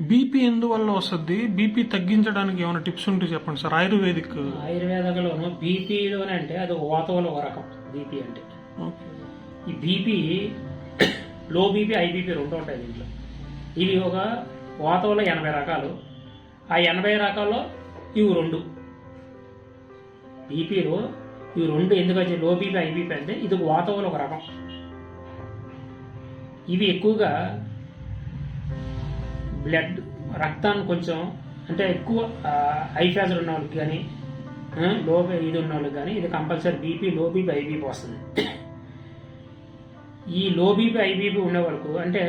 BP ఎందువల్ల వస్తుంది? BP తగ్గించడానికి ఏమైనా టిప్స్ ఉంటే చెప్పండి సార్. ఆయుర్వేదంలోను బీపీలోనే అంటే అది వాతవలో ఒక రకం బీపీ అంటే. ఈ BP low BP high BP రెండు ఉంటాయి దీంట్లో. ఇవి ఒక వాతవలో 80 రకాలు. ఆ 80 రకాల్లో ఇవి రెండు బీపీలో ఇవి రెండు ఎందుకంటే లో బీపీ హై బీపీ అంటే ఇది వాతవలో ఒక రకం. ఇవి ఎక్కువగా బ్లడ్ రక్తాన్ని కొంచెం అంటే ఎక్కువ హై ప్రెషర్ ఉన్న వాళ్ళకి కానీ లో ఇది ఉన్న వాళ్ళకి కానీ ఇది compulsory BP low BP high BP వస్తుంది. ఈ లో బీపీ హై బీపీ ఉండే వాళ్ళకు అంటే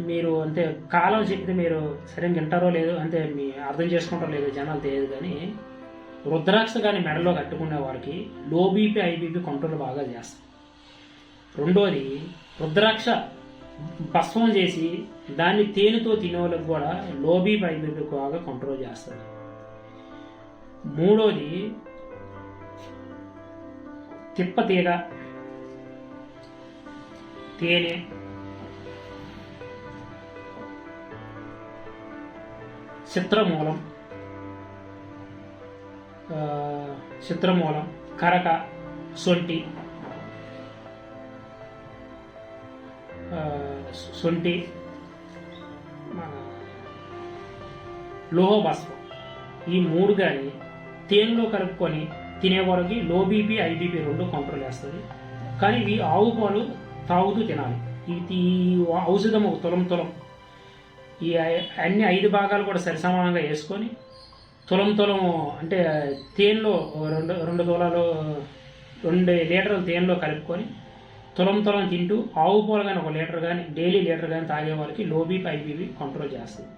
మీరు అంటే కాలం చెప్తే మీరు సరిగ్గా వింటారో లేదో అంటే మీ అర్థం చేసుకుంటారో లేదో జనాలు తెలియదు కానీ రుద్రాక్ష కానీ మెడలో కట్టుకునే వాళ్ళకి low BP high BP control బాగా చేస్తారు. రెండోది రుద్రాక్ష భస్మం చేసి దాన్ని తేనెతో తినే వాళ్ళకి కూడా లో బీపీ హై బీపీ బాగా కంట్రోల్ చేస్తుంది. మూడోది తిప్పతీగ, తేనె, చిత్రమూలం, కరక, సొంటి, లోహభస్మం ఈ మూడు కానీ తేనెలో కలుపుకొని తినేవారికి లో బీపీ హై బీపీ రెండు కంట్రోల్ చేస్తుంది. కానీ ఇవి ఆవు పాలు తాగుతూ తినాలి. ఈ ఔషధం తులం ఈ అన్ని 5 భాగాలు కూడా సరిసమానంగా వేసుకొని తులం అంటే తేనెలో 2 తులాలు 2 లీటర్ల తేనెలో కలుపుకొని తులం తింటూ ఆవు పాలు కానీ 1 లీటర్ కానీ డైలీ లీటర్ కానీ తాగే వాళ్ళకి low BP high BP control చేస్తుంది.